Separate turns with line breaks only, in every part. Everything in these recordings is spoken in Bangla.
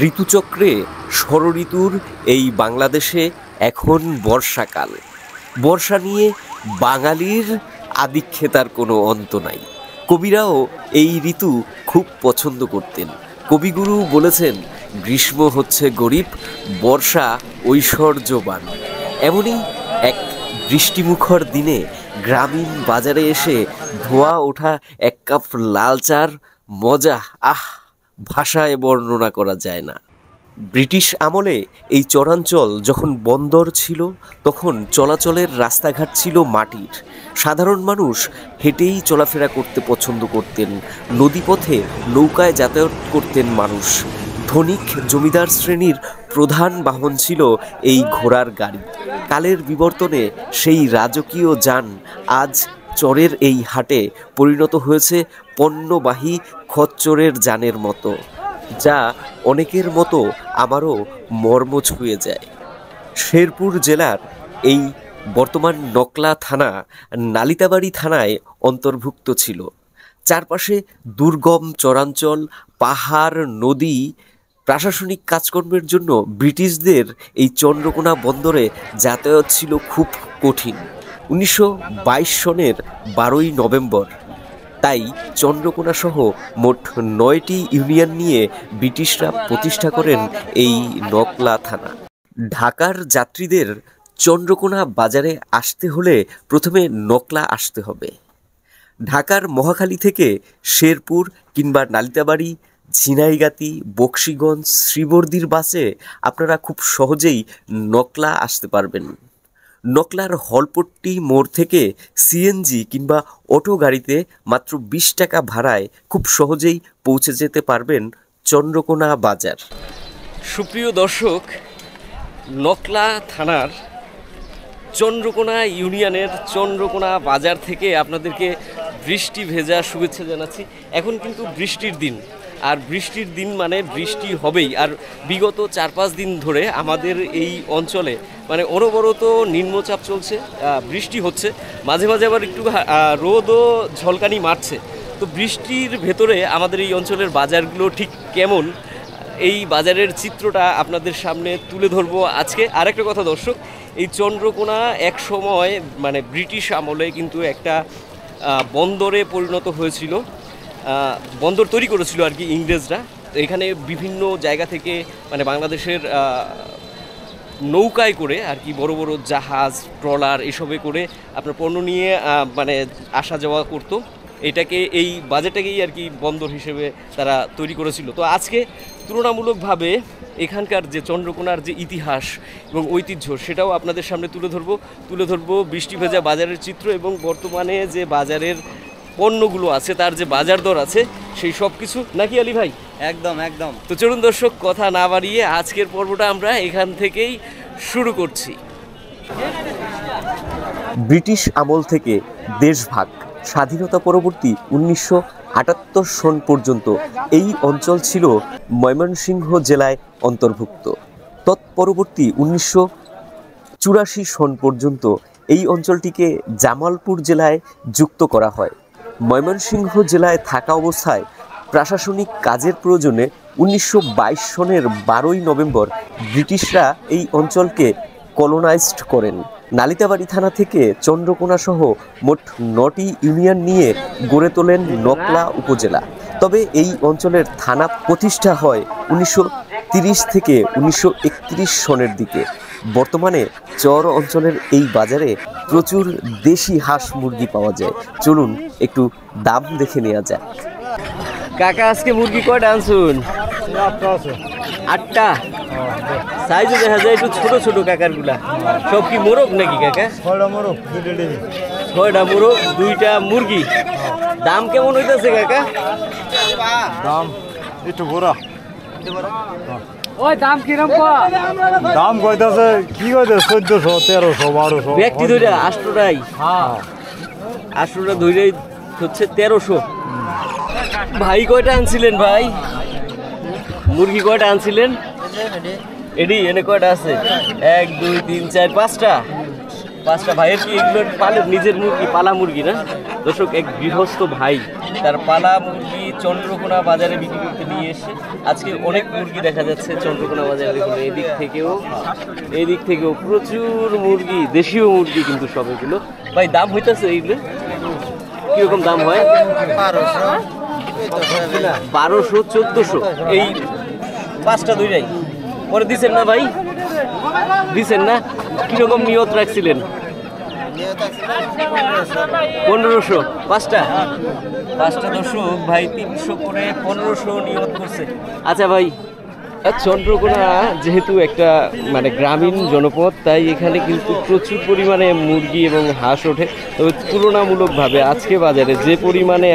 ঋতুচক্রে ষড়ঋতুর এই বাংলাদেশে এখন বর্ষাকাল। বর্ষা নিয়ে বাঙালির আদিক্ষেতার কোনো অন্ত নাই। কবিরাও এই ঋতু খুব পছন্দ করতেন। কবিগুরু বলেছেন, গ্রীষ্ম হচ্ছে গরিব, বর্ষা ঐশ্বর্যবান। এমনই এক বৃষ্টিমুখর দিনে গ্রামীণ বাজারে এসে ধোয়া ওঠা এক কাপ লাল চার মজা ভাষায় বর্ণনা করা যায় না। ব্রিটিশ আমলে এই চরাঞ্চল যখন বন্দর ছিল, তখন চলাচলের রাস্তাঘাট ছিল মাটির। সাধারণ মানুষ হেঁটেই চলাফেরা করতে পছন্দ করতেন। নদীপথে নৌকায় যাতায়াত করতেন মানুষ। ধনিক জমিদার শ্রেণীর প্রধান বাহন ছিল এই ঘোড়ার গাড়ি। কালের বিবর্তনে সেই রাজকীয় যান আজ চরের এই হাটে পরিণত হয়েছে পণ্যবাহী খচ্চরের যানের মতো, যা অনেকের মতো আমারও মর্ম ছুঁয়ে যায়। শেরপুর জেলার এই বর্তমান নকলা থানা নালিতাবাড়ি থানায় অন্তর্ভুক্ত ছিল। চারপাশে দুর্গম চরাঞ্চল, পাহাড়, নদী। প্রশাসনিক কাজকর্মের জন্য ব্রিটিশদের এই চন্দ্রকোনা বন্দরে যাতায়াত ছিল খুব কঠিন। 1922 সনের 12ই নভেম্বর তাই চন্দ্রকোনা সহ মোট 9টি ইউনিয়ন নিয়ে ব্রিটিশরা প্রতিষ্ঠা করেন এই নকলা থানা। ঢাকার যাত্রীদের চন্দ্রকোনা বাজারে আসতে হলে প্রথমে নকলা আসতে হবে। ঢাকার মহাখালী থেকে শেরপুর কিংবা নালিতাবাড়ি, ঝিনাইগাতি, বকশীগঞ্জ, শ্রীবর্দীর বাসে আপনারা খুব সহজেই নকলা আসতে পারবেন। নকলার হলপট্টি মোড় থেকে সিএনজি কিংবা অটো গাড়িতে মাত্র 20 টাকা ভাড়ায় খুব সহজেই পৌঁছে যেতে পারবেন চন্দ্রকোনা বাজার। সুপ্রিয় দর্শক, নকলা থানার চন্দ্রকোনা ইউনিয়নের চন্দ্রকোনা বাজার থেকে আপনাদেরকে বৃষ্টি ভেজা শুভেচ্ছা জানাচ্ছি। এখন কিন্তু বৃষ্টির দিন, আর বৃষ্টির দিন মানে বৃষ্টি হবেই। আর বিগত 4-5 দিন ধরে আমাদের এই অঞ্চলে মানে অনবরত নিম্নচাপ চলছে, বৃষ্টি হচ্ছে, মাঝে মাঝে আবার একটু রোদও ঝলকানি মারছে। তো বৃষ্টির ভেতরে আমাদের এই অঞ্চলের বাজারগুলো ঠিক কেমন, এই বাজারের চিত্রটা আপনাদের সামনে তুলে ধরবো আজকে। আরেকটা কথা দর্শক, এই চন্দ্রকোনা এক সময় মানে ব্রিটিশ আমলে কিন্তু একটা বন্দরে পরিণত হয়েছিল, বন্দর তৈরি করেছিল আর কি ইংরেজরা। তো এখানে বিভিন্ন জায়গা থেকে মানে বাংলাদেশের নৌকায় করে আর কি বড় বড় জাহাজ, ট্রলার এসবে করে আপনার পণ্য নিয়ে মানে আসা যাওয়া করতো। এটাকে এই বাজারটাকেই আর কি বন্দর হিসেবে তারা তৈরি করেছিল। তো আজকে তুলনামূলকভাবে এখানকার যে চন্দ্রকোনার যে ইতিহাস এবং ঐতিহ্য সেটাও আপনাদের সামনে তুলে ধরবো বৃষ্টি ভেজা বাজারের চিত্র এবং বর্তমানে যে বাজারের পণ্যগুলো আছে তার যে বাজার দর আছে সেই সব কিছু, নাকি আলী ভাই?
একদম একদম।
তো চলুন দর্শক, কথা না বাড়িয়ে আজকের পর্বটা আমরা এখান থেকেই শুরু করছি। ব্রিটিশ আমল থেকে দেশভাগ, স্বাধীনতা পরবর্তী 1978 সন পর্যন্ত এই অঞ্চল ছিল ময়মনসিংহ জেলায় অন্তর্ভুক্ত। তৎপরবর্তী 1984 সন পর্যন্ত এই অঞ্চলটিকে জামালপুর জেলায় যুক্ত করা হয়। ময়মনসিংহ জেলায় থাকা অবস্থায় প্রশাসনিক কাজের প্রয়োজনে 1922 সনের 12ই নভেম্বর ব্রিটিশরা এই অঞ্চলকে কলোনাইজড করেন। নালিতাবাড়ি থানা থেকে চন্দ্রকোনা সহ মোট 9টি ইউনিয়ন নিয়ে গড়ে তোলেন নকলা উপজেলা। তবে এই অঞ্চলের থানা প্রতিষ্ঠা হয় 1930 থেকে 1931 সনের দিকে। বর্তমানে চর অঞ্চলের এই বাজারে প্রচুর দেশি হাঁস মুরগি পাওয়া যায়। চলুন একটু দাম দেখে নেওয়া যাক। কাকা, আজকে মুরগি কয়টা আনছুন? 8টা। সাইজও দেখা যায় একটু ছোট ছোট কাকারগুলা। সব কি মোরগ নাকি কাকা?
6টা মোরগ,
6টা মোরগ, 2টা মুরগি। দাম কেমন হইতেছে কাকা?
দাম একটু বড়।
ওই দাম কিরম?
দাম কইতাছে কি কইতাছে 1400, 1300, 1200।
ব্যক্তি ধরে 8টাই।
হ্যাঁ,
8টা ধরেই হচ্ছে 1300। ভাই কয়টা আনছিলেন ভাই? মুরগি কয়টা আনছিলেন? এডি এনে কয়টা আছে? 1 2 3 4 5টা। 5টা ভাইয়ের কি এগুলো পালে নিজের মুরগি, পালা মুরগি না দর্শক? এক গৃহস্থ ভাই তার পালা মুরগি চন্দ্রকোনা বাজারে বিক্রি করতে নিয়ে এসে আজকে অনেক মুরগি দেখা যাচ্ছে চন্দ্রকোনা বাজারে। দেখুন এই দিক থেকেও প্রচুর মুরগি, দেশীয় মুরগি কিন্তু সব এগুলো। ভাই দাম হইতেছে এইগুলো কিরকম দাম হয়? 1200 1400 এই 5টা দুইটাই পরে দিচ্ছেন না ভাই? দিচ্ছেন না? কিরকম নিয়ত রাখছিলেন? 1500 5টা দর্শক ভাই 300 করে 1500 নিয়ত করছে। আচ্ছা ভাই, চন্দ্রকোনা যেহেতু একটা মানে গ্রামীণ জনপদ, তাই এখানে কিন্তু প্রচুর পরিমাণে মুরগি এবং হাঁস ওঠে। তবে তুলনামূলকভাবে আজকে বাজারে যে পরিমাণে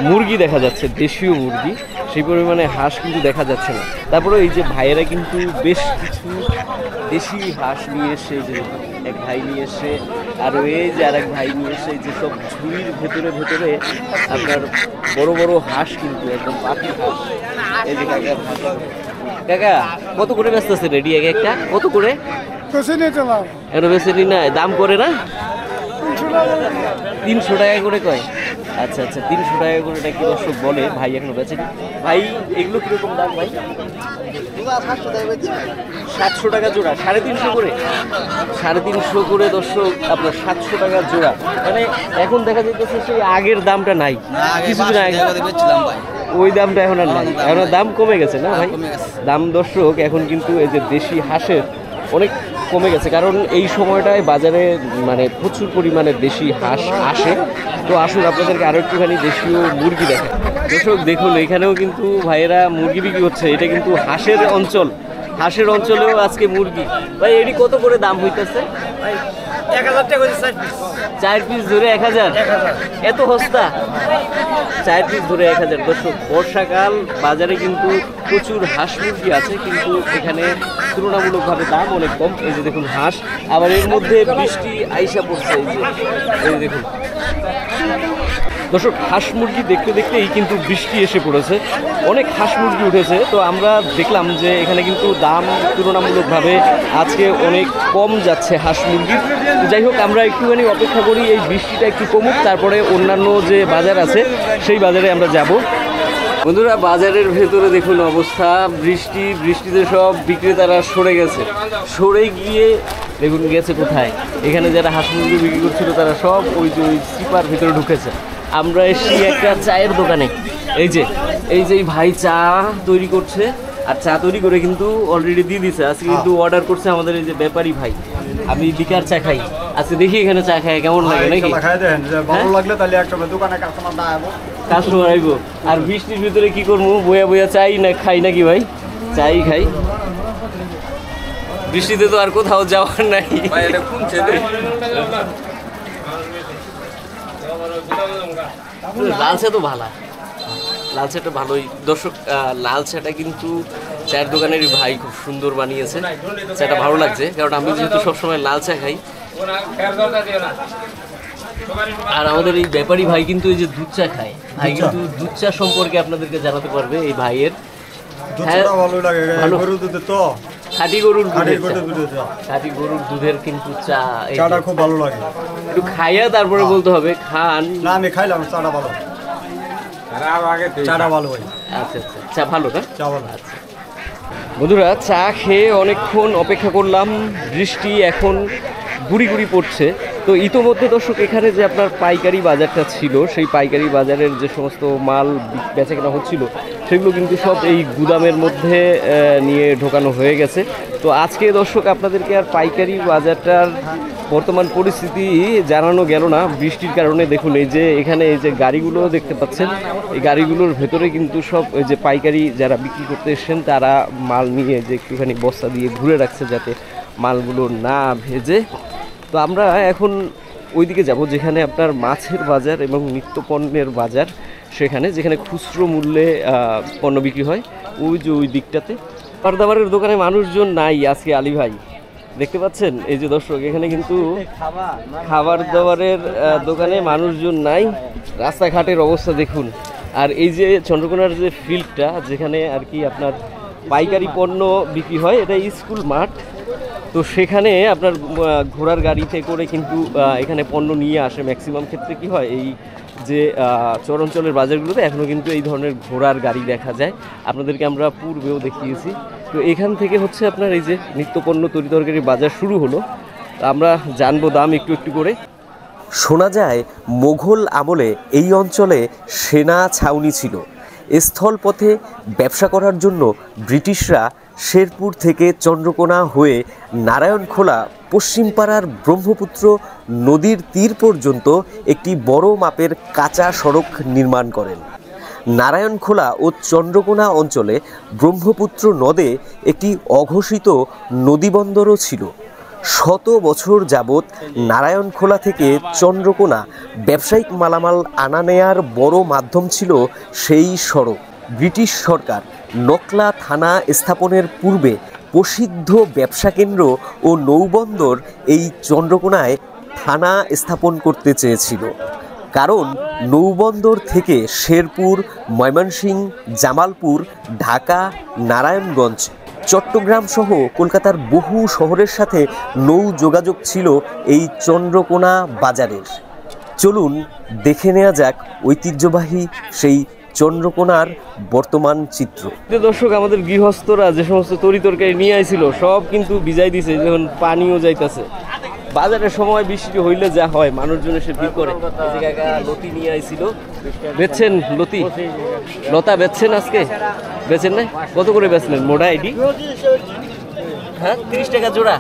মুরগি দেখা যাচ্ছে, দেশীয় মুরগি, সেই পরিমাণে হাঁস কিন্তু দেখা যাচ্ছে না। তারপরে এই যে ভাইয়েরা কিন্তু বেশ কিছু দেশি হাঁস নিয়ে এসে, যে এক ভাই নিয়ে এসে, আর এই যে আর এক ভাই নিয়ে এসে, যে সব ঝুড়ির ভেতরে আপনার বড় বড় হাঁস কিন্তু একদম পাখি হাঁস। এই যে কাকা কত করে ব্যস্ত আছে রেডি এক একটা? কত করে এখন বেশি না? দাম করে না? 300 টাকা করে কয়? আচ্ছা 300 টাকা করে এটা কি দর্শক বলে? ভাই এখনো বেচেনি। ভাই এগুলো কিরকম দাম ভাই? 700 টাকা জোড়া, 350 করে? 350 করে দর্শক আপনার 700 টাকা জোড়া। মানে এখন দেখা যাইতেছে সেই আগের দামটা নাই, কিছুদিন আগে ওই দামটা এখন আর নাই, এখন দাম কমে গেছে না ভাই? দাম দর্শক এখন কিন্তু এই যে দেশি হাঁসের অনেক কমে গেছে, কারণ এই সময়টায় বাজারে মানে প্রচুর পরিমাণে দেশি হাঁস আসে। তো আসুন আপনাদেরকে আরও একটুখানি দেশীয় মুরগি দেখে। দর্শক দেখুন এখানেও কিন্তু ভাইয়েরা মুরগি বিক্রি করছে। এটা কিন্তু হাঁসের অঞ্চল, হাঁসের অঞ্চলেও আজকে মুরগি। ভাই এটি কত করে দাম হইতেছে?
1000 টাকা করে
4 পিস ধরে 1000? এত সস্তা? 4 পিস ধরে 1000। দর্শক বর্ষাকাল, বাজারে কিন্তু প্রচুর হাঁস মুরগি আছে, কিন্তু এখানে তুলনামূলকভাবে দাম অনেক কম। এই যে দেখুন হাঁস, আবার এর মধ্যে বৃষ্টি আইসা পড়ছে। এই যে দেখুন দর্শক, হাঁস মুরগি দেখতে দেখতেই কিন্তু বৃষ্টি এসে পড়েছে, অনেক হাঁস মুরগি উঠেছে। তো আমরা দেখলাম যে এখানে কিন্তু দাম তুলনামূলকভাবে আজকে অনেক কম যাচ্ছে হাঁস মুরগির। যাই হোক, আমরা একটুখানি অপেক্ষা করি এই বৃষ্টিটা একটু কমুক, তারপরে অন্যান্য যে বাজার আছে সেই বাজারে আমরা যাব। বন্ধুরা, বাজারের ভেতরে দেখুন অবস্থা, বৃষ্টিতে সব বিক্রেতারা সরে গেছে। সরে গিয়ে দেখুন গেছে কোথায়? এখানে যারা হাঁস মুরগি বিক্রি করছিল তারা সব ওই সিপার ভিতরে ঢুকেছে। আমরা এসেছি একটা চায়ের দোকানে। এই যে ভাই চা তৈরি করছে, আর চা তৈরি করে কিন্তু অলরেডি দিয়ে দিছে। আজকে কিন্তু অর্ডার করছে আমাদের এই যে ব্যাপারী ভাই। আমি বিকার চা খাই, আজকে দেখি এখানে চা খাই কেমন লাগে নাকি? কাস্টমার আইব। আর বৃষ্টির ভিতরে কি করবো, বয়া চাই না খাই নাকি ভাই? চাই খাই, বৃষ্টিতে তো আর কোথাও যাওয়ার নাই। লাল চা তো ভালো, লাল চাটা ভালোই। দর্শক, লাল চাটা কিন্তু চায়ের দোকানের ভাই খুব সুন্দর বানিয়েছে। চাটা ভালো লাগছে, কারণ আমি যেহেতু সবসময় লাল চা খাই। আর আমাদের এই ব্যাপারী ভাই কিন্তু এই যে দুধ চা খায়। ভাই কিন্তু দুধ চা সম্পর্কে আপনাদেরকে জানাতে পারবে এই ভাইয়ের। খাঁটি গরুর দুধের কিন্তু চা খুব ভালো লাগে। একটু খাইয়া তারপরে বলতে হবে খান। না, আমি খাইলাম, চাটা ভালো। আচ্ছা, চা ভালো না? আচ্ছা বন্ধুরা, চা খেয়ে অনেকক্ষণ অপেক্ষা করলাম। বৃষ্টি এখন গুড়ি গুড়ি পড়ছে। তো ইতোমধ্যে দর্শক, এখানে যে আপনার পাইকারি বাজারটা ছিল, সেই পাইকারি বাজারের যে সমস্ত মাল বেচাকেনা হচ্ছিল সেগুলো কিন্তু সব এই গুদামের মধ্যে নিয়ে ঢোকানো হয়ে গেছে। তো আজকে দর্শক আপনাদেরকে আর পাইকারি বাজারটার বর্তমান পরিস্থিতি জানানো গেল না বৃষ্টির কারণে। দেখুন এই যে এখানে এই যে গাড়িগুলো দেখতে পাচ্ছেন, এই গাড়িগুলোর ভেতরে কিন্তু সব ওই যে পাইকারি যারা বিক্রি করতে এসেছেন তারা মাল নিয়ে যে একটুখানি বস্তা দিয়ে ঘুরে রাখছে যাতে মালগুলো না ভেজে। তো আমরা এখন ওইদিকে যাব যেখানে আপনার মাছের বাজার এবং নিত্য পণ্যের বাজার, সেখানে যেখানে খুচরো মূল্যে পণ্য বিক্রি হয়, ওই যে ওই দিকটাতে। খাবার দাবারের দোকানে মানুষজন নাই আজকে আলী ভাই, দেখতে পাচ্ছেন। এই যে দর্শক, এখানে কিন্তু খাবার দাবারের দোকানে মানুষজন নাই। রাস্তাঘাটের অবস্থা দেখুন। আর এই যে চন্দ্রকোনার যে ফিল্ডটা যেখানে আর কি আপনার পাইকারি পণ্য বিক্রি হয়, এটা স্কুল মাঠ। তো সেখানে আপনার ঘোড়ার গাড়িতে করে কিন্তু এখানে পণ্য নিয়ে আসে। ম্যাক্সিমাম ক্ষেত্রে কি হয়, এই যে চর অঞ্চলের বাজারগুলোতে এখনও কিন্তু এই ধরনের ঘোড়ার গাড়ি দেখা যায়। আপনাদেরকে আমরা পূর্বেও দেখিয়েছি। তো এখান থেকে হচ্ছে আপনার এই যে নিত্যপণ্য তরিতরকারি বাজার শুরু হলো। আমরা জানবো দাম একটু একটু করে। শোনা যায় মোঘল আমলে এই অঞ্চলে সেনা ছাউনি ছিল। স্থলপথে ব্যবসা করার জন্য ব্রিটিশরা শেরপুর থেকে চন্দ্রকোনা হয়ে নারায়ণখোলা পশ্চিমপাড়ার ব্রহ্মপুত্র নদীর তীর পর্যন্ত একটি বড় মাপের কাঁচা সড়ক নির্মাণ করেন। নারায়ণখোলা ও চন্দ্রকোনা অঞ্চলে ব্রহ্মপুত্র নদে একটি অঘোষিত নদীবন্দরও ছিল। শত বছর যাবৎ নারায়ণখোলা থেকে চন্দ্রকোনা ব্যবসায়িক মালামাল আনা নেয়ার বড় মাধ্যম ছিল সেই সড়ক। ব্রিটিশ সরকার নকলা থানা স্থাপনের পূর্বে প্রসিদ্ধ ব্যবসা কেন্দ্র ও নৌবন্দর এই চন্দ্রকোনায় থানা স্থাপন করতে চেয়েছিল। কারণ নৌবন্দর থেকে শেরপুর, ময়মনসিংহ, জামালপুর, ঢাকা, নারায়ণগঞ্জ, চট্টগ্রাম সহ কলকাতার বহু শহরের সাথে নৌ যোগাযোগ ছিল এই চন্দ্রকোনা বাজারের। চলুন দেখে নেওয়া যাক ঐতিহ্যবাহী সেই চন্দ্রকোনার বর্তমান চিত্র। দর্শক, আমাদের গৃহস্থরা যে সমস্ত তরিতরকারি নিয়ে আইছিল সব কিন্তু ভিজাই দিছে, যখন পানিও যাইতেছে। বাজারের সময় বৃষ্টি হইলে যা হয়, মানুষজন এসে ভিড় করে। লতি নিয়ে আইছিল, বেচছেন লতি? লতা বেচছেন আজকে? বেচেন না? কত করে বেচলেন মোটা আইডি? হ্যাঁ, 30 টাকা জোড়া।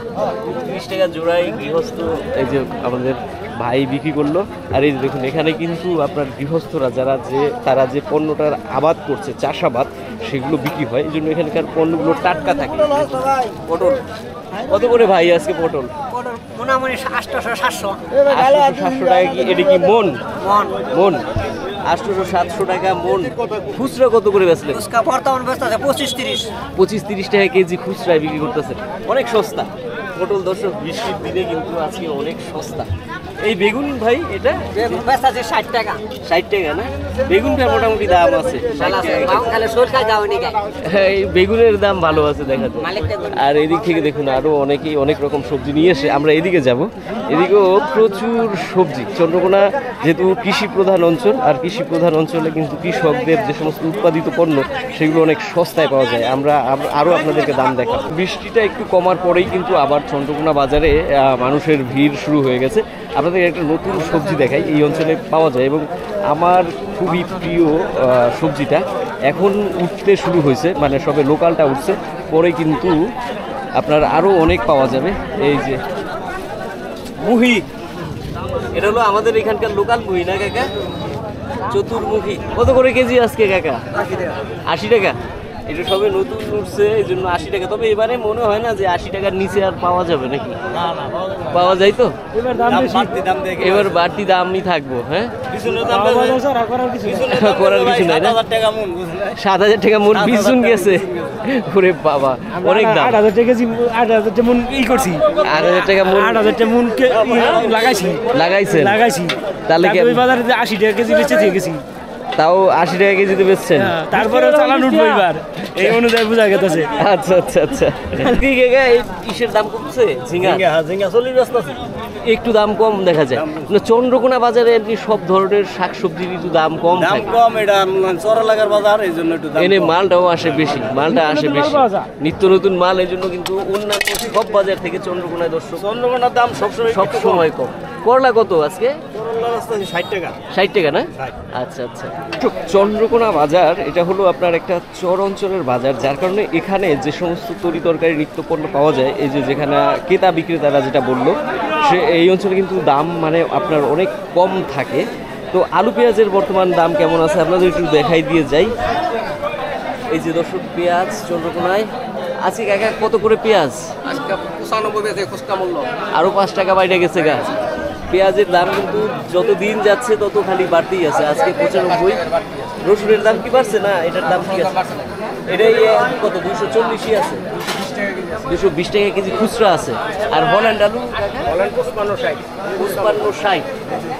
30 টাকা জোড়াই গৃহস্থ এই যে আমাদের ভাই বিক্রি করলো। আর এই দেখুন, এখানে কিন্তু আপনার গৃহস্থরা তারা যে পণ্যটার আবাদ করছে, চাষাবাদ, সেগুলো বিক্রি হয়। এই জন্য এখানকার পণ্যগুলো টাটকা থাকে। পটল কত করে ভাই আজকে? পটল
মোটামুটি 800-700
টাকা। কি এটা কি মন? 800-700 টাকা মন। খুচরা কত করে বেচলেন?
বর্তমান বেচতেছে 25-30
টাকা কেজি খুচরায় বিক্রি করতেছে। অনেক সস্তা পটল। দর্শক, বৃষ্টির দিনে কিন্তু আজকে অনেক সস্তা। এই বেগুন ভাই, এটা
বেগুন বেচতেছে 60 টাকা।
60 টাকা না? বেগুনটা মোটামুটি দাম আছে। হ্যাঁ, এই বেগুনের দাম ভালো আছে দেখা যায়। আর এদিক থেকে দেখুন আরো অনেকেই অনেক রকম সবজি নিয়ে এসে। আমরা এদিকে যাব, এদিকেও প্রচুর সবজি। চন্দ্রকোনা যেহেতু কৃষি প্রধান অঞ্চল, আর কৃষি প্রধান অঞ্চলে কিন্তু কৃষকদের যে সমস্ত উৎপাদিত পণ্য সেগুলো অনেক সস্তায় পাওয়া যায়। আমরা আরও আপনাদেরকে দাম দেখাবো। বৃষ্টিটা একটু কমার পরেই কিন্তু আবার চন্দ্রকোনা বাজারে মানুষের ভিড় শুরু হয়ে গেছে। আপনাদের একটা নতুন সবজি দেখাই, এই অঞ্চলে পাওয়া যায় এবং আমার খুবই প্রিয় সবজিটা এখন উঠতে শুরু হয়েছে। মানে সবে লোকালটা উঠছে, পরে কিন্তু আপনার আরও অনেক পাওয়া যাবে। এই যে মুহি, এটা হলো আমাদের এখানকার লোকাল মুহি না কাকা? চতুর্মুখী। কত করে কেজি আজকে কাকা? 80 টাকা। এটা সবে নতুন উঠছে, এই জন্য 80 টাকা। তবে এবারে মনে হয় না যে 80 টাকার নিচে আর পাওয়া যাবে নাকি? পাওয়া যায় তো? এবার বাড়তি দামই থাকবো। হ্যাঁ, করার কিছু নাই না? 7,000 টাকা মন বিছুন গেছে। ওরে বাবা, অনেক দাম।
8,000 টাকা কেজি, 8,000 মন ই করছি।
8,000 টাকা মন?
8,000 টাকা মন লাগাইছি।
তাহলে কি
ওই বাজারে 80 টাকা কেজি বেচে দিয়ে গেছি?
তাও 80 টাকা কেজিতে বেচছেন?
তারপরে চালান উঠবো এবার, এই অনুযায়ী বোঝা গেছে।
আচ্ছা আচ্ছা আচ্ছা। ইসের দাম কমছে? ঝিঙ্গা 40 ব্যস্ত একটু দাম কম দেখা যায়। চন্দ্রকোনা বাজারে এমনি সব ধরনের শাকসবজির একটু দাম কম।
এটা চর এলাকার বাজার, এই জন্য একটু
এনে মালটাও আসে বেশি। নিত্য নতুন মাল, এই জন্য কিন্তু অন্যান্য সব বাজার থেকে চন্দ্রকোনায় চন্দ্রকোনার দাম সবসময় কম। করলা কত আজকে?
60 টাকা।
60 টাকা না? আচ্ছা আচ্ছা। চন্দ্রকোনা বাজার এটা হলো আপনার একটা চর অঞ্চলের বাজার, যার কারণে এখানে যে সমস্ত তরিতরকারি নিত্যপণ্য পাওয়া যায়, এই যে যেখানে ক্রেতা বিক্রেতারা যেটা বললো, সে এই অঞ্চলে কিন্তু দাম মানে আপনার অনেক কম থাকে। তো আলু পেঁয়াজের বর্তমান দাম কেমন আছে আপনাদের একটু দেখাই দিয়ে যাই। এই যে দর্শক, পেঁয়াজ চন্দ্রকোনায় আজকে কাকা কত করে পেঁয়াজ?
আজকে 95 বেচে খুচরা মূল্য।
আরো 5 টাকা বাইরে গেছে গা। পেঁয়াজের দাম কিন্তু যত দিন যাচ্ছে তত খালি বাড়তেই আছে। আজকে 95। রসুনের দাম কি বাড়ছে না? এটার দাম কি আছে? এটাই কত 240ই আছে, 220 টাকা কেজি খুচরা আছে। আর হল্যান্ড আলু 55-60,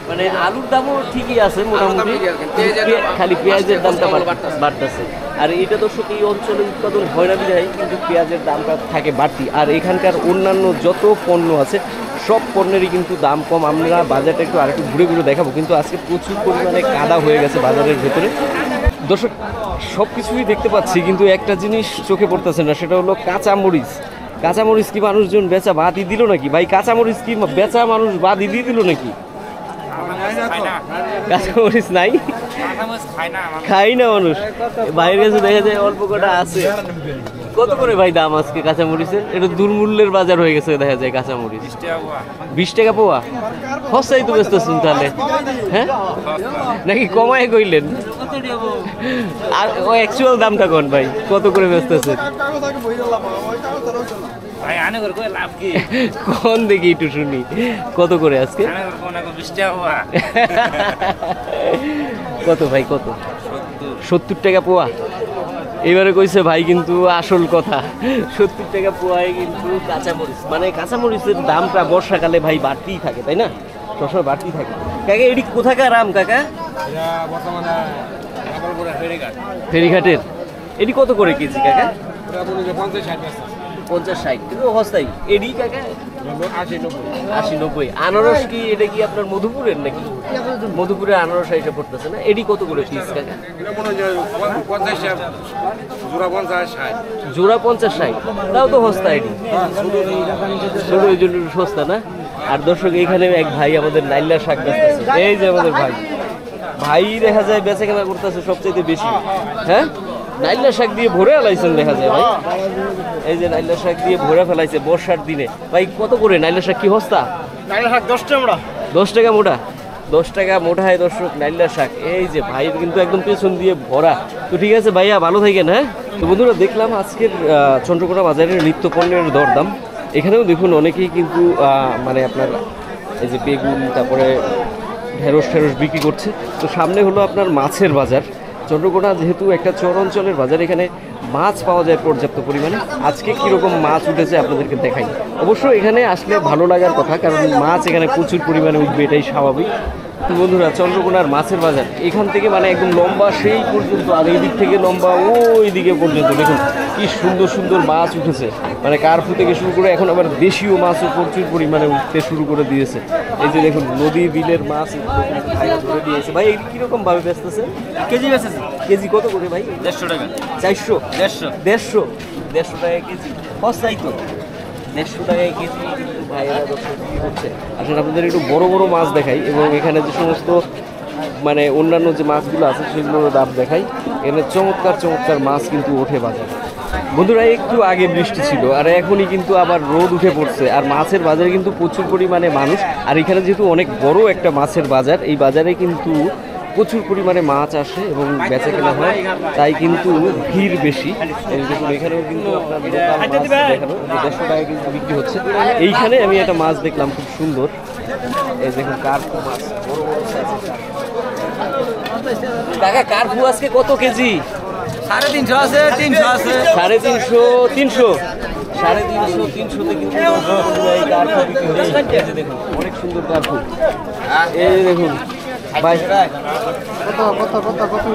মানে আলুর দামও ঠিকই আছে মোটামুটি, খালি পেঁয়াজের দামটা বাড়তেছে। আর এটা দর্শক এই অঞ্চলে উৎপাদন হয় না বিধায় কিন্তু পেঁয়াজের দামটা থাকে বাড়তি। আর এখানকার অন্যান্য যত পণ্য আছে সব পণ্যেরই কিন্তু দাম কম। আমরা বাজারটা একটু আরেকটু ঘুরে ঘুরে দেখাবো, কিন্তু আজকে প্রচুর পরিমাণে কাদা হয়ে গেছে বাজারের ভেতরে। দর্শক সব কিছুই দেখতে পাচ্ছি, কিন্তু একটা জিনিস চোখে পড়তেছে না, সেটা হলো কাঁচামরিচ। কাঁচামরিচ কি মানুষজন বেচা বাদই দিল নাকি ভাই? কাঁচামরিচ কি বেচা মানুষ বাদই দিয়ে দিল নাকি? কাঁচামরিচ নাই, খাই না মানুষ। বাইরের কাছে দেখা যায় অল্প কটা আছে। কত করে ভাই দাম আজকে কাঁচামরিচের? এটা দুর্মূল্যের বাজার হয়ে গেছে দেখা যায় কাঁচামরিচ। 20 টাকা পোয়া? সস্তাই তো বেচতেছেন তাহলে, হ্যাঁ নাকি কমায় কইলেন? আর ও অ্যাকচুয়াল দামটা কোন ভাই, কত করে বেচতেছেন কোন দেখি একটু শুনি, কত করে আজকে? কত ভাই, কত? 70 টাকা পোয়া। এবারে কইছে ভাই কিন্তু আসল কথা, 70 টাকা পোয়ায় কিন্তু কাঁচামরিচ। মানে কাঁচামরিচের দামটা বর্ষাকালে ভাই বাড়তেই থাকে, তাই না? সবসময় বাড়তেই থাকে। কাকা এটি কোথাকার আম কাকা? ফেরিঘাটের। এটি কত করে কেজি কাকা? 50-60, কিন্তু সস্তাই। এডি কাকা 80-90। আনারস কি এটা কি আপনার মধুপুরের নাকি? মধুপুরের আনারস এসে পড়তেছে না? এডি কত করে পিস কাকা? জোড়া 50-60, তাও তো সস্তা। এডি ছোট, ওই জন্য সস্তা না? আর দর্শক এখানে এক ভাই আমাদের নাইলা শাক বেচতেছে। এই যে আমাদের ভাই দেখা যায় বেচা কেনা করতেছে সবচেয়ে বেশি। হ্যাঁ, নাইলা শাক দিয়ে ভরে ফেলাইছেন দেখা যায় ভাই। এই যে নাইলা শাক দিয়ে ভরে ফেলাইছে বর্ষার দিনে। ভাই কত করে নাইলা শাক? কি সস্তা?
নাইলা শাক 10 টাকা মোটা।
10 টাকা মোটা? 10 টাকা মোটায় দর্শক নাইলা শাক। এই যে ভাই কিন্তু একদম পেছন দিয়ে ভরা। তো ঠিক আছে ভাইয়া, ভালো থাকেন। হ্যাঁ, তো বন্ধুরা দেখলাম আজকের চন্দ্রকোনা বাজারের নিত্য পণ্যের দরদাম। এখানেও দেখুন অনেকেই কিন্তু মানে আপনার এই যে বেগুন, তারপরে ঢেঁড়স বিক্রি করছে। তো সামনে হলো আপনার মাছের বাজার। চন্দ্রকোনা যেহেতু একটা চর অঞ্চলের বাজার, এখানে মাছ পাওয়া যায় পর্যাপ্ত পরিমাণে। আজকে কীরকম মাছ উঠেছে আপনাদেরকে দেখাই। অবশ্য এখানে আসলে ভালো লাগার কথা, কারণ মাছ এখানে প্রচুর পরিমাণে উঠবে, এটাই স্বাভাবিক। তো বন্ধুরা চন্দ্রকোনার মাছের বাজার এখান থেকে মানে একদম লম্বা সেই পর্যন্ত, আর এই দিক থেকে লম্বা ওই দিকে পর্যন্ত দেখুন কি সুন্দর সুন্দর মাছ উঠেছে। মানে কার্পু থেকে শুরু করে এখন আবার দেশীয় মাছও প্রচুর পরিমাণে উঠতে শুরু করে দিয়েছে। এই যে দেখুন নদী বিলের মাছ ধরে দিয়েছে। ভাই এই কীরকম ভাবে বেচতেছে?
কেজি বেচেছে।
কেজি কত করে ভাই?
150 টাকা।
400? 150 টাকা কেজি। সস্তাই তো, 150 টাকায় কেজি ভাইয়েরা বিক্রি করছে। আসলে আপনাদের একটু বড় বড় মাছ দেখাই, এবং এখানে যে সমস্ত মানে অন্যান্য যে মাছগুলো আছে সেগুলোর দাম দেখাই। এখানে চমৎকার চমৎকার মাছ কিন্তু ওঠে বাজারে। বন্ধুরা একটু আগে বৃষ্টি ছিল, আর এখনই কিন্তু আবার রোদ উঠে পড়ছে। আর মাছের বাজারে কিন্তু প্রচুর পরিমাণে মানুষ। আর এখানে যেহেতু অনেক বড় একটা মাছের বাজার, এই বাজারে কিন্তু প্রচুর পরিমাণে মাছ আসে এবং বেচা কেনা হয়, তাই কিন্তু ভিড় বেশি। দেখুন এখানেও কিন্তু আপনার লোকাল মাছ দেখানো 150 টাকা কিন্তু বিক্রি হচ্ছে। এইখানে আমি একটা মাছ দেখলাম খুব সুন্দর, এই দেখুন কার্পু মাছ, বড় বড় সাইজের। কাকা কার্পু আজকে কত কেজি?
350 আছে, 300 আছে।
350, 300, 350-300 কিন্তু কার্পু বিক্রি হচ্ছে। এই যে দেখুন অনেক সুন্দর কার্পু। এই দেখুন ভাই,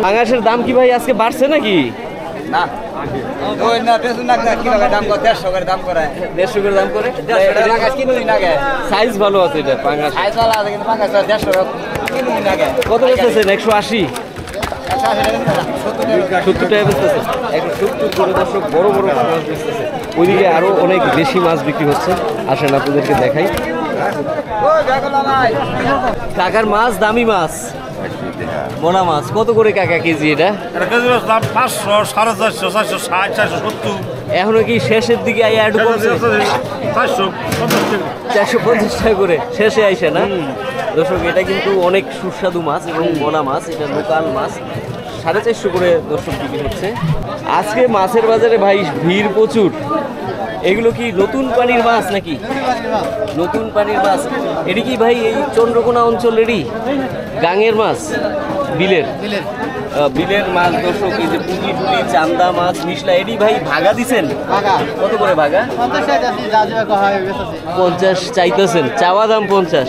পাঙাশের দাম কি ভাই আজকে বাড়ছে নাকি?
না ওই না বেশি না, কি লাগে দাম করে 150 করে দাম করে।
150 করে দাম করে?
150 টাকা লাগাস কিনুই লাগে।
সাইজ ভালো আছে এটা পাঙাশ।
সাইজ ভালো আছে কিন্তু পাঙ্গাস 150 টাকা কিনুই লাগে।
কত বেচতেছেন? 180? 70 টাকা বেচতেছে। 170 করে দর্শক বড় বড় মাছ বেচতেছে। ওইদিকে আরো অনেক দেশি মাছ বিক্রি হচ্ছে। আসেন আপনাদেরকে দেখাই। কাকার মাছ দামি মাছ, মোনা মাছ কত করে কাকা কেজি? এটা
500, 450, 460, 470।
এখনো কি শেষের দিকে আইয়া একটু কমছে? 450 টাকা করে শেষে আইসে না দর্শক। এটা কিন্তু অনেক সুস্বাদু মাছ এবং মোনা মাছ, এটা লোকাল মাছ। 450 করে দর্শক বিক্রি হচ্ছে। আজকে মাছের বাজারে ভাই ভিড় প্রচুর। এগুলো কি নতুন পানির মাছ নাকি? নতুন পানির মাছ। এটি কি ভাই এই চন্দ্রকোনা অঞ্চলেরই গাঙের মাছ? বিলের বিলের মাছ দর্শক। এই যে পুঁটি টুলি চান্দা মাছ নিশলা, এটি ভাই ভাগা দিছেন? কত করে ভাগা? 50 চাইতেছেন, চাওয়া দাম 50।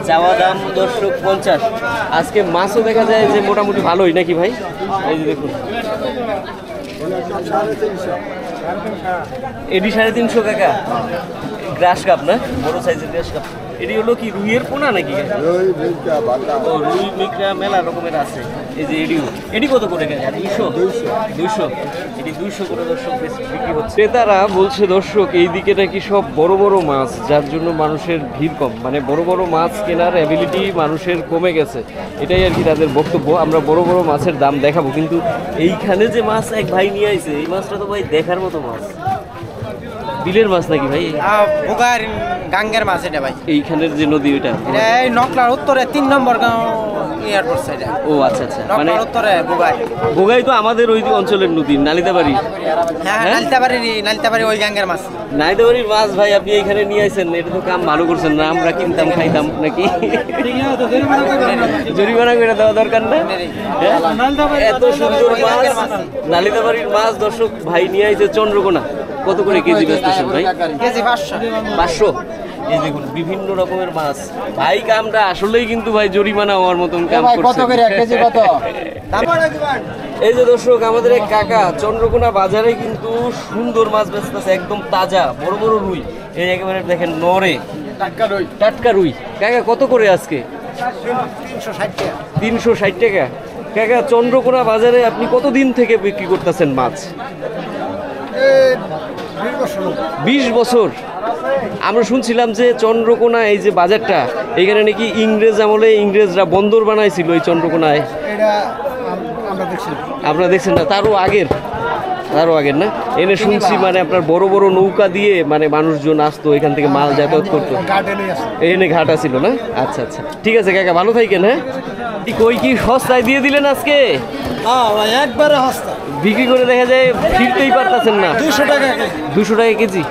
চাওয়া দাম দর্শক 50। আজকে মাছও দেখা যায় যে মোটামুটি ভালোই নাকি ভাই? এই যে দেখুন এটি 350 কাকা। গ্রাস কাপ না, বড় সাইজের গ্রাস কাপ। এটি হলো কি রুইয়ের পোনা নাকি? ও রুই মিকরা মেলা রকমের আছে। এই যে এটি কত করে কাকা? 200। এটি 200 করে দর্শক বিক্রি হচ্ছে। ক্রেতারা বলছে দর্শক এই দিকে নাকি সব বড় বড় মাছ, যার জন্য মানুষের ভিড় কম, মানে বড় বড় মাছ কেনার অ্যাবিলিটি মানুষের কমে গেছে, এটাই আর কি তাদের বক্তব্য। আমরা বড় বড় মাছের দাম দেখাবো, কিন্তু এইখানে যে মাছ এক ভাই নিয়ে আইছে, এই মাছটা তো ভাই দেখার মতো মাছ। বিলের মাছ নাকি ভাই?
বুগার গাঙ্গের মাছ এটা ভাই।
এইখানের যে নদী ওইটা
এই নকলার উত্তরে 3 নম্বর গাঁও এয়ারপোর্ট সাইডে।
ও আচ্ছা আচ্ছা, মানে
নকলার উত্তরে বুগাই।
বুগাই তো আমাদের ওই অঞ্চলের নদী, নালিতাবাড়ি।
হ্যাঁ নালিতাবাড়ি ওই গাঙ্গের মাছ।
নালিতাবাড়ির মাছ ভাই আপনি এখানে নিয়ে আসেন, এটা তো কাম ভালো করছেন না, আমরা কিনতাম খাইতাম নাকি? জরিমানা করে দেওয়া দরকার না? এত সুন্দর মাছ নালিতাবাড়ির মাছ দর্শক ভাই নিয়ে আসছে চন্দ্রকোনা। কত করে কেজি বেচতেছেন ভাই?
কেজি 500।
এই দেখুন বিভিন্ন রকমের মাছ। ভাই কামটা আসলেই কিন্তু ভাই জরিমানা হওয়ার মতন কাম করছে।
কত করে কেজি কত?
এই যে দর্শক আমাদের এক কাকা চন্দ্রকোনা বাজারে কিন্তু সুন্দর মাছ বেচতেছে, একদম তাজা বড় বড় রুই। এই একেবারে দেখেন নরে টাটকা রুই। কাকা কত করে আজকে? 360 টাকা। কাকা চন্দ্রকোনা বাজারে আপনি কতদিন থেকে বিক্রি করতেছেন মাছ? 20 বছর। আমরা শুনছিলাম যে চন্দ্রকোনা এই যে বাজারটা, এখানে নাকি ইংরেজ আমলে ইংরেজরা বন্দর বানাইছিল এই চন্দ্রকোনায়। আপনারা দেখছেন না? তারও আগের না? এনে শুনছি মানে আপনার বড় বড় নৌকা দিয়ে মানে মানুষজন আসতো, এখান থেকে মাল যাতায়াত করতো। এখানে ঘাট ছিল না? আচ্ছা আচ্ছা, ঠিক আছে কাকা, ভালো থাকেন। হ্যাঁ, কই কি সস্তায় দিয়ে দিলেন আজকে?
একবারে সস্তা
বিক্রি করে দেখা যায় ফিরতেই পারতেছেন না। 200 টাকা কেজি।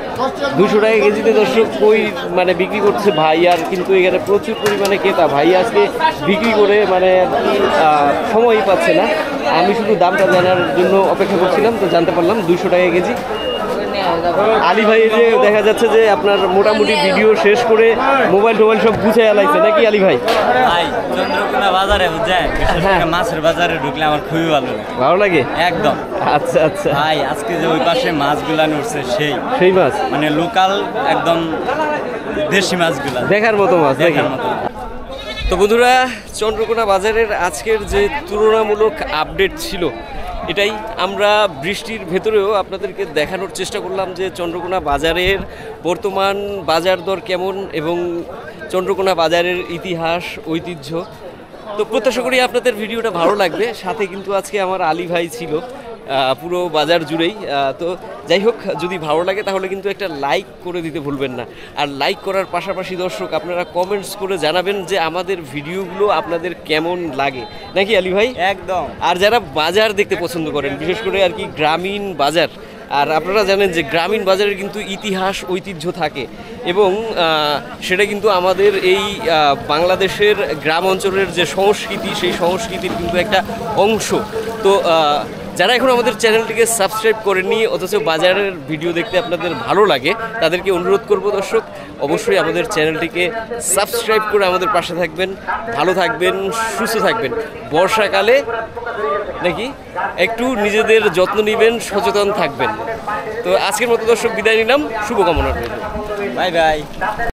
200 টাকা কেজিতে দর্শক কই মানে বিক্রি করছে ভাই, আর কিন্তু এখানে প্রচুর পরিমাণে ক্রেতা। ভাই আজকে বিক্রি করে মানে সময়ই পাচ্ছে না। আমি শুধু দামটা জানার জন্য অপেক্ষা করছিলাম, তো জানতে পারলাম 200 টাকা কেজি। আলী ভাই যে দেখা যাচ্ছে যে আপনার মোটামুটি ভিডিও শেষ করে মোবাইল টোবাইল সব গুছিয়ে আলাইছে নাকি আলী ভাই?
চন্দ্রকোনা বাজারে বুঝছেন, মাছের বাজারে ঢুকলে আমার খুবই ভালো লাগে একদম।
আচ্ছা আচ্ছা
ভাই আজকে যে ওই পাশে মাছগুলা উঠছে সেই মাছ, মানে লোকাল একদম দেশি মাছগুলা
দেখার মতো মাছ। তো বন্ধুরা, চন্দ্রকোনা বাজারের আজকের যে তুলনামূলক আপডেট ছিল এটাই। আমরা বৃষ্টির ভেতরেও আপনাদেরকে দেখানোর চেষ্টা করলাম যে চন্দ্রকোনা বাজারের বর্তমান বাজার দর কেমন এবং চন্দ্রকোনা বাজারের ইতিহাস ঐতিহ্য। তো প্রত্যাশা করি আপনাদের ভিডিওটা ভালো লাগবে। সাথে কিন্তু আজকে আমার আলী ভাই ছিল পুরো বাজার জুড়েই। তো যাই হোক, যদি ভালো লাগে তাহলে কিন্তু একটা লাইক করে দিতে ভুলবেন না। আর লাইক করার পাশাপাশি দর্শক আপনারা কমেন্টস করে জানাবেন যে আমাদের ভিডিওগুলো আপনাদের কেমন লাগে, নাকি আলী ভাই?
একদম।
আর যারা বাজার দেখতে পছন্দ করেন, বিশেষ করে আর কি গ্রামীণ বাজার, আর আপনারা জানেন যে গ্রামীণ বাজারের কিন্তু ইতিহাস ঐতিহ্য থাকে এবং সেটা কিন্তু আমাদের এই বাংলাদেশের গ্রাম অঞ্চলের যে সংস্কৃতি, সেই সংস্কৃতির কিন্তু একটা অংশ। তো যারা এখন আমাদের চ্যানেলটিকে সাবস্ক্রাইব করেননি অথচ বাজারের ভিডিও দেখতে আপনাদের ভালো লাগে, তাদেরকে অনুরোধ করব দর্শক অবশ্যই আমাদের চ্যানেলটিকে সাবস্ক্রাইব করে আমাদের পাশে থাকবেন। ভালো থাকবেন, সুস্থ থাকবেন। বর্ষাকালে নাকি একটু নিজেদের যত্ন নেবেন, সচেতন থাকবেন। তো আজকের মতো দর্শক বিদায় নিলাম, শুভকামনা রইল।
Bye bye.